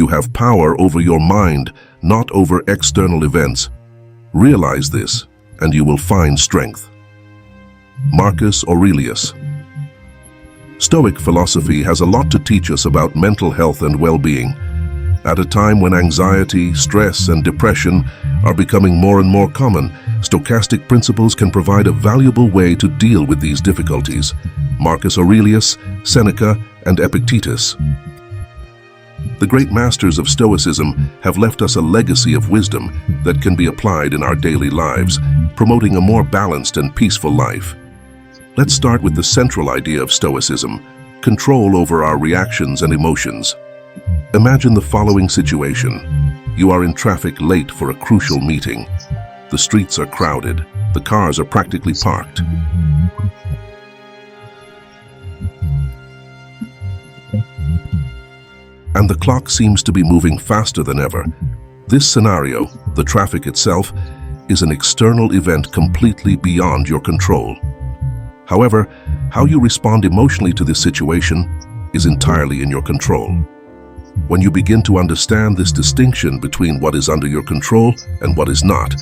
You have power over your mind, not over external events. Realize this, and you will find strength. Marcus Aurelius. Stoic philosophy has a lot to teach us about mental health and well-being. At a time when anxiety, stress, and depression are becoming more and more common, stochastic principles can provide a valuable way to deal with these difficulties. Marcus Aurelius, Seneca, and Epictetus. The great masters of Stoicism have left us a legacy of wisdom that can be applied in our daily lives, promoting a more balanced and peaceful life. Let's start with the central idea of Stoicism: control over our reactions and emotions. Imagine the following situation. You are in traffic late for a crucial meeting. The streets are crowded. The cars are practically parked. And the clock seems to be moving faster than ever. This scenario, the traffic itself, is an external event completely beyond your control. However, how you respond emotionally to this situation is entirely in your control. When you begin to understand this distinction between what is under your control and what is not,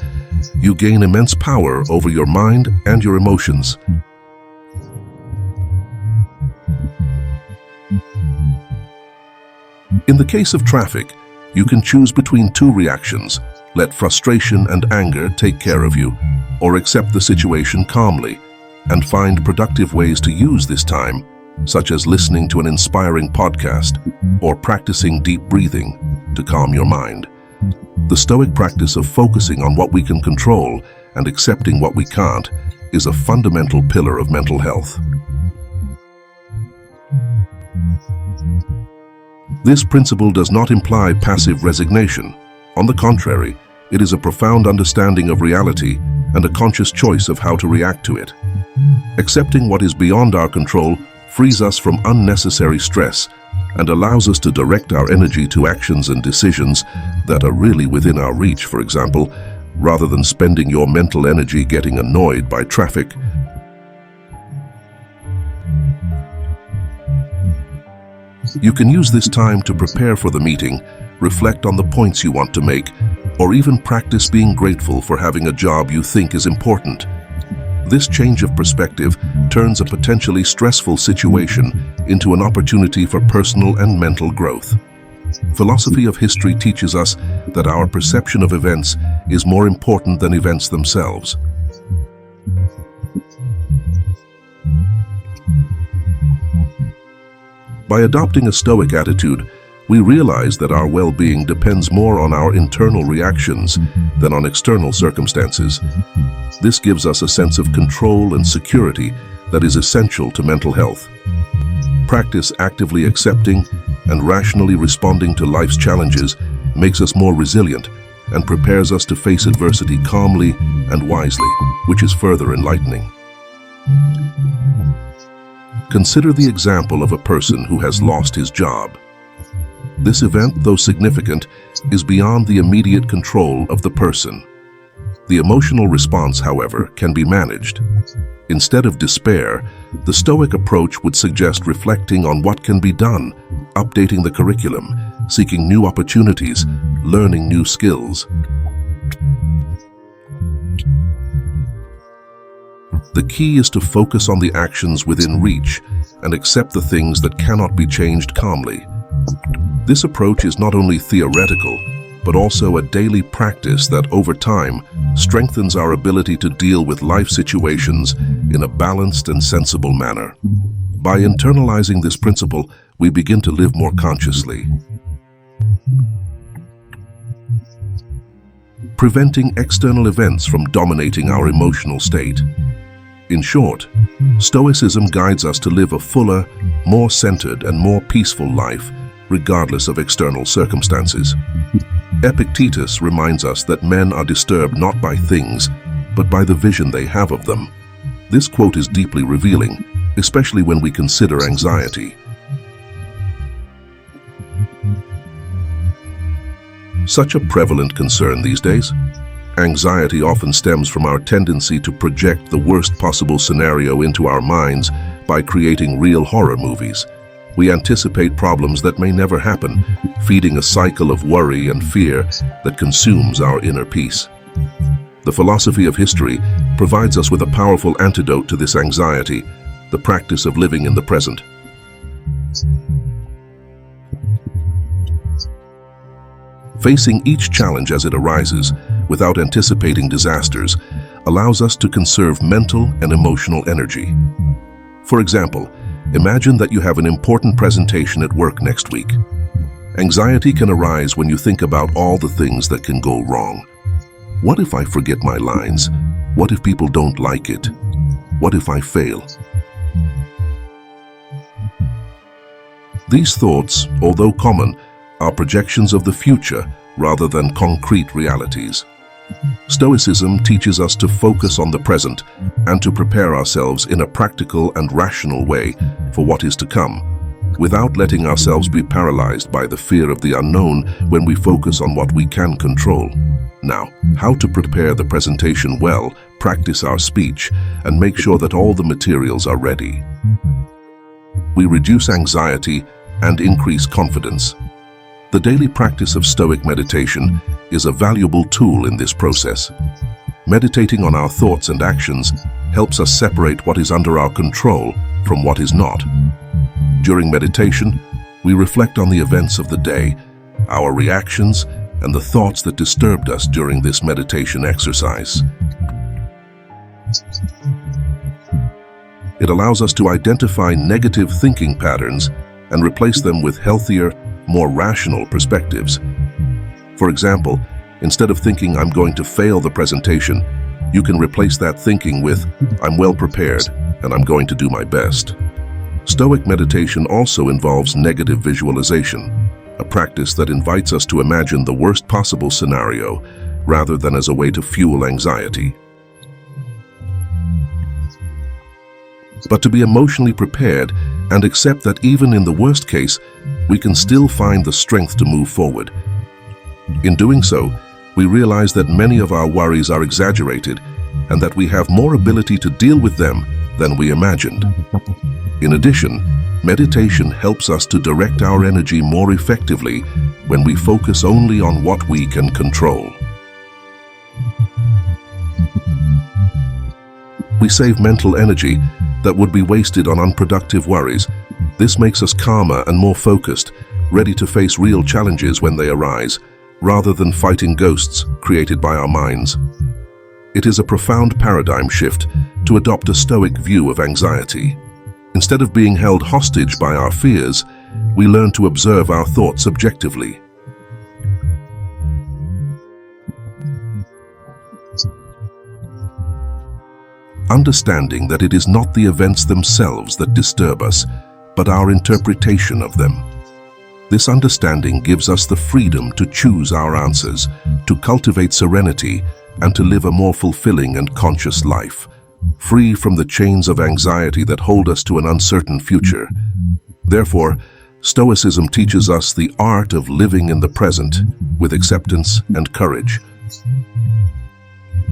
you gain immense power over your mind and your emotions. In the case of traffic, you can choose between two reactions: let frustration and anger take care of you, or accept the situation calmly and find productive ways to use this time, such as listening to an inspiring podcast or practicing deep breathing to calm your mind. The Stoic practice of focusing on what we can control and accepting what we can't is a fundamental pillar of mental health. This principle does not imply passive resignation. On the contrary, it is a profound understanding of reality and a conscious choice of how to react to it. Accepting what is beyond our control frees us from unnecessary stress and allows us to direct our energy to actions and decisions that are really within our reach, for example, rather than spending your mental energy getting annoyed by traffic. You can use this time to prepare for the meeting, reflect on the points you want to make, or even practice being grateful for having a job you think is important. This change of perspective turns a potentially stressful situation into an opportunity for personal and mental growth. Philosophy of history teaches us that our perception of events is more important than events themselves. By adopting a Stoic attitude, we realize that our well-being depends more on our internal reactions than on external circumstances. This gives us a sense of control and security that is essential to mental health. Practice actively accepting and rationally responding to life's challenges makes us more resilient and prepares us to face adversity calmly and wisely, which is further enlightening. Consider the example of a person who has lost his job. This event, though significant, is beyond the immediate control of the person. The emotional response, however, can be managed. Instead of despair, the Stoic approach would suggest reflecting on what can be done, updating the curriculum, seeking new opportunities, learning new skills. The key is to focus on the actions within reach and accept the things that cannot be changed calmly. This approach is not only theoretical, but also a daily practice that over time strengthens our ability to deal with life situations in a balanced and sensible manner. By internalizing this principle, we begin to live more consciously. Preventing external events from dominating our emotional state. In short, Stoicism guides us to live a fuller, more centered, and more peaceful life, regardless of external circumstances. Epictetus reminds us that men are disturbed not by things, but by the vision they have of them. This quote is deeply revealing, especially when we consider anxiety. Such a prevalent concern these days. Anxiety often stems from our tendency to project the worst possible scenario into our minds by creating real horror movies. We anticipate problems that may never happen, feeding a cycle of worry and fear that consumes our inner peace. The philosophy of history provides us with a powerful antidote to this anxiety, the practice of living in the present. Facing each challenge as it arises, without anticipating disasters, allows us to conserve mental and emotional energy. For example, imagine that you have an important presentation at work next week. Anxiety can arise when you think about all the things that can go wrong. What if I forget my lines? What if people don't like it? What if I fail? These thoughts, although common, are projections of the future rather than concrete realities. Stoicism teaches us to focus on the present and to prepare ourselves in a practical and rational way for what is to come, without letting ourselves be paralyzed by the fear of the unknown when we focus on what we can control. Now, how to prepare the presentation well, practice our speech, and make sure that all the materials are ready. We reduce anxiety and increase confidence. The daily practice of Stoic meditation is a valuable tool in this process. Meditating on our thoughts and actions helps us separate what is under our control from what is not. During meditation, we reflect on the events of the day, our reactions, and the thoughts that disturbed us during this meditation exercise. It allows us to identify negative thinking patterns and replace them with healthier, more rational perspectives. For example, instead of thinking I'm going to fail the presentation, you can replace that thinking with I'm well prepared and I'm going to do my best. Stoic meditation also involves negative visualization, a practice that invites us to imagine the worst possible scenario rather than as a way to fuel anxiety. But to be emotionally prepared and accept that even in the worst case, we can still find the strength to move forward. In doing so, we realize that many of our worries are exaggerated and that we have more ability to deal with them than we imagined. In addition, meditation helps us to direct our energy more effectively when we focus only on what we can control. We save mental energy that would be wasted on unproductive worries. This makes us calmer and more focused, ready to face real challenges when they arise, rather than fighting ghosts created by our minds. It is a profound paradigm shift to adopt a Stoic view of anxiety. Instead of being held hostage by our fears, we learn to observe our thoughts objectively. Understanding that it is not the events themselves that disturb us, but our interpretation of them. This understanding gives us the freedom to choose our answers, to cultivate serenity, and to live a more fulfilling and conscious life, free from the chains of anxiety that hold us to an uncertain future. Therefore, Stoicism teaches us the art of living in the present with acceptance and courage.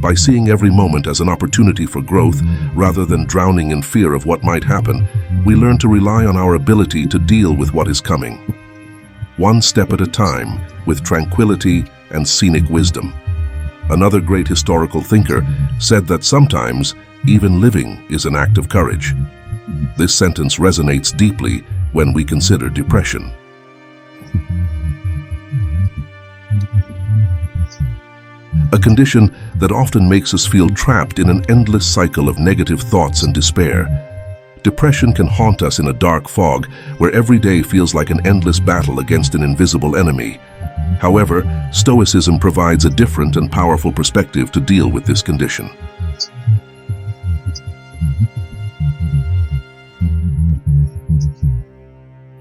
By seeing every moment as an opportunity for growth rather than drowning in fear of what might happen, we learn to rely on our ability to deal with what is coming, one step at a time, with tranquility and scenic wisdom. Another great historical thinker said that sometimes even living is an act of courage. This sentence resonates deeply when we consider depression. A condition that often makes us feel trapped in an endless cycle of negative thoughts and despair. Depression can haunt us in a dark fog where every day feels like an endless battle against an invisible enemy. However, Stoicism provides a different and powerful perspective to deal with this condition.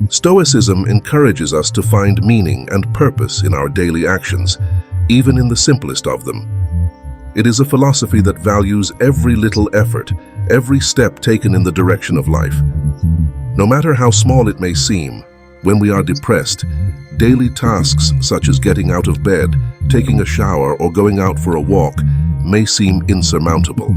Stoicism encourages us to find meaning and purpose in our daily actions, even in the simplest of them. It is a philosophy that values every little effort, every step taken in the direction of life. No matter how small it may seem, when we are depressed, daily tasks such as getting out of bed, taking a shower, or going out for a walk may seem insurmountable.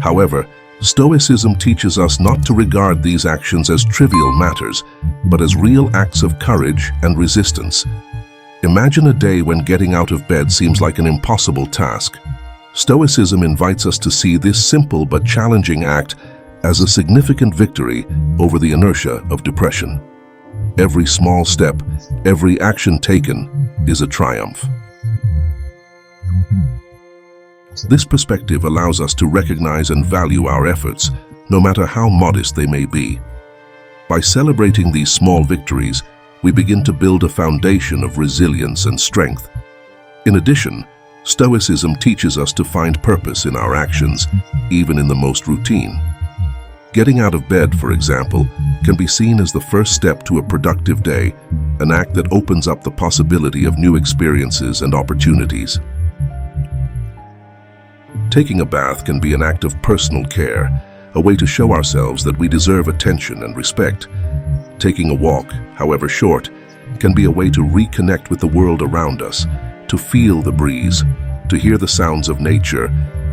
However, Stoicism teaches us not to regard these actions as trivial matters, but as real acts of courage and resistance. Imagine a day when getting out of bed seems like an impossible task. Stoicism invites us to see this simple but challenging act as a significant victory over the inertia of depression. Every small step, every action taken is a triumph. This perspective allows us to recognize and value our efforts, no matter how modest they may be. By celebrating these small victories, we begin to build a foundation of resilience and strength. In addition, Stoicism teaches us to find purpose in our actions, even in the most routine. Getting out of bed, for example, can be seen as the first step to a productive day, an act that opens up the possibility of new experiences and opportunities. Taking a bath can be an act of personal care, a way to show ourselves that we deserve attention and respect. Taking a walk, however short, can be a way to reconnect with the world around us, to feel the breeze, to hear the sounds of nature,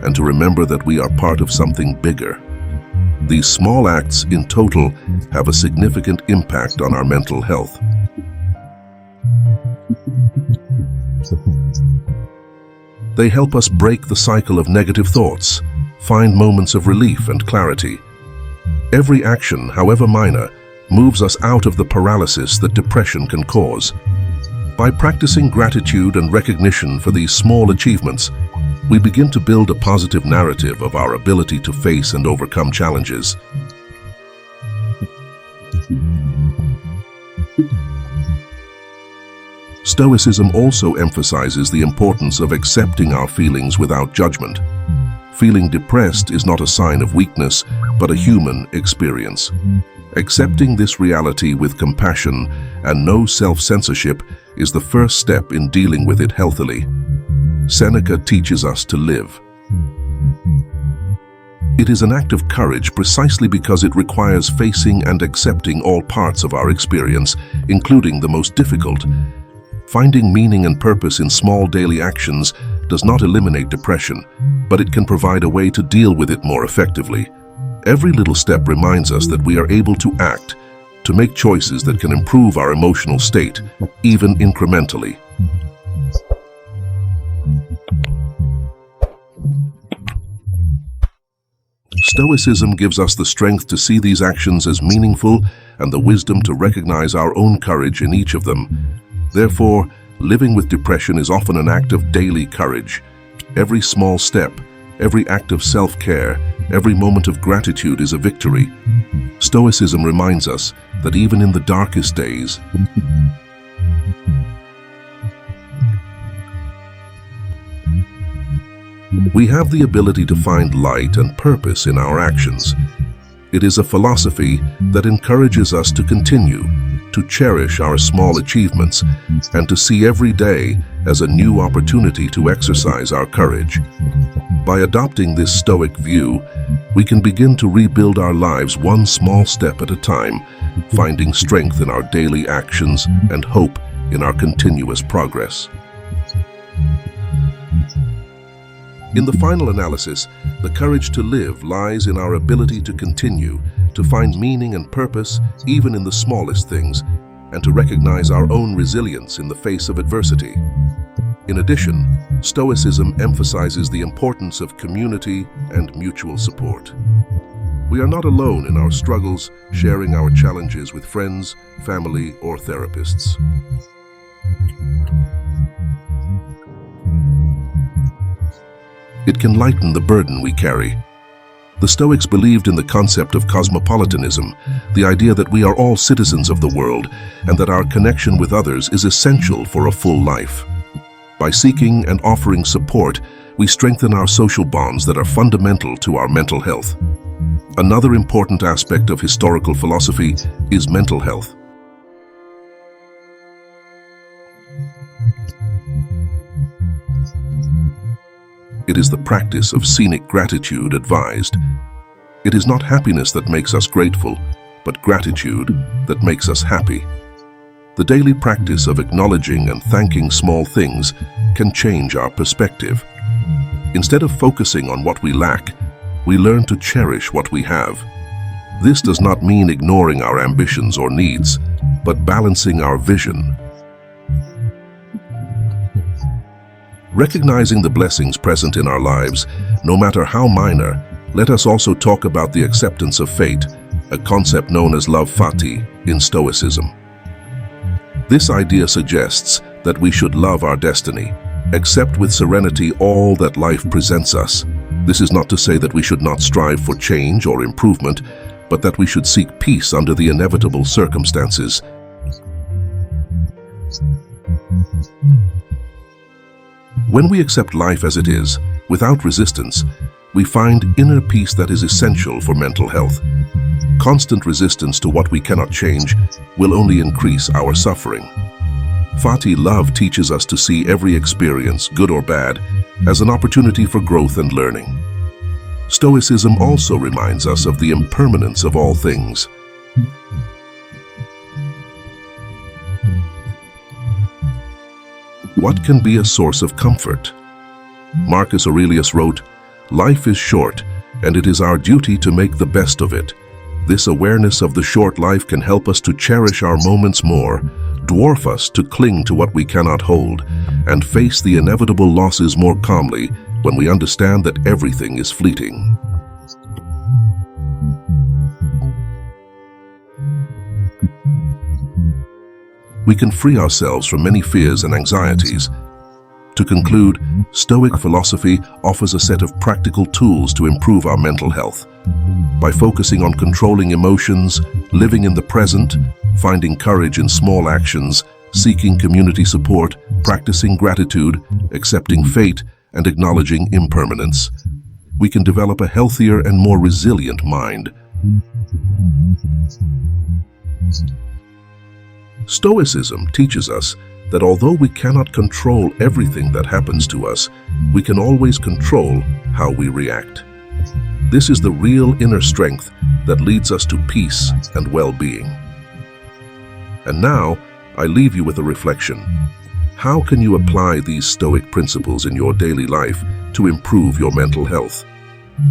and to remember that we are part of something bigger. These small acts in total have a significant impact on our mental health. They help us break the cycle of negative thoughts, find moments of relief and clarity. Every action, however minor, moves us out of the paralysis that depression can cause. By practicing gratitude and recognition for these small achievements, we begin to build a positive narrative of our ability to face and overcome challenges. Stoicism also emphasizes the importance of accepting our feelings without judgment. Feeling depressed is not a sign of weakness, but a human experience. Accepting this reality with compassion and no self-censorship is the first step in dealing with it healthily. Seneca teaches us to live. It is an act of courage precisely because it requires facing and accepting all parts of our experience, including the most difficult. Finding meaning and purpose in small daily actions does not eliminate depression, but it can provide a way to deal with it more effectively. Every little step reminds us that we are able to act, to make choices that can improve our emotional state, even incrementally. Stoicism gives us the strength to see these actions as meaningful and the wisdom to recognize our own courage in each of them. Therefore, living with depression is often an act of daily courage. Every small step, every act of self-care, every moment of gratitude is a victory. Stoicism reminds us that even in the darkest days, we have the ability to find light and purpose in our actions. It is a philosophy that encourages us to continue, to cherish our small achievements, and to see every day as a new opportunity to exercise our courage. By adopting this Stoic view, we can begin to rebuild our lives one small step at a time, finding strength in our daily actions and hope in our continuous progress. In the final analysis, the courage to live lies in our ability to continue, to find meaning and purpose even in the smallest things, and to recognize our own resilience in the face of adversity. In addition, Stoicism emphasizes the importance of community and mutual support. We are not alone in our struggles, sharing our challenges with friends, family, or therapists. It can lighten the burden we carry. The Stoics believed in the concept of cosmopolitanism, the idea that we are all citizens of the world and that our connection with others is essential for a full life. By seeking and offering support, we strengthen our social bonds that are fundamental to our mental health. Another important aspect of historical philosophy is mental health. It is the practice of scenic gratitude advised. It is not happiness that makes us grateful, but gratitude that makes us happy. The daily practice of acknowledging and thanking small things can change our perspective. Instead of focusing on what we lack, we learn to cherish what we have. This does not mean ignoring our ambitions or needs, but balancing our vision. Recognizing the blessings present in our lives, no matter how minor, let us also talk about the acceptance of fate, a concept known as love fati in Stoicism. This idea suggests that we should love our destiny, accept with serenity all that life presents us. This is not to say that we should not strive for change or improvement, but that we should seek peace under the inevitable circumstances. When we accept life as it is, without resistance, we find inner peace that is essential for mental health. Constant resistance to what we cannot change will only increase our suffering. Fati love teaches us to see every experience, good or bad, as an opportunity for growth and learning. Stoicism also reminds us of the impermanence of all things. What can be a source of comfort? Marcus Aurelius wrote, "Life is short, and it is our duty to make the best of it. This awareness of the short life can help us to cherish our moments more, dwarf us to cling to what we cannot hold, and face the inevitable losses more calmly when we understand that everything is fleeting." We can free ourselves from many fears and anxieties. To conclude, Stoic philosophy offers a set of practical tools to improve our mental health. By focusing on controlling emotions, living in the present, finding courage in small actions, seeking community support, practicing gratitude, accepting fate, and acknowledging impermanence, we can develop a healthier and more resilient mind. Stoicism teaches us that although we cannot control everything that happens to us, we can always control how we react. This is the real inner strength that leads us to peace and well-being. And now, I leave you with a reflection. How can you apply these Stoic principles in your daily life to improve your mental health?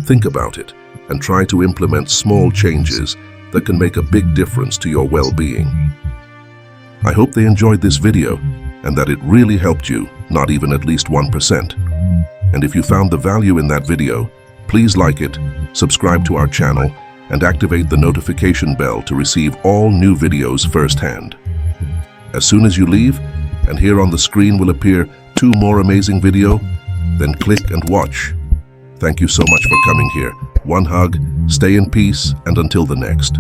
Think about it and try to implement small changes that can make a big difference to your well-being. I hope they enjoyed this video and that it really helped you, not even at least 1%. And if you found the value in that video, please like it, subscribe to our channel, and activate the notification bell to receive all new videos firsthand. As soon as you leave, and here on the screen will appear 2 more amazing videos, then click and watch. Thank you so much for coming here. One hug, stay in peace, and until the next.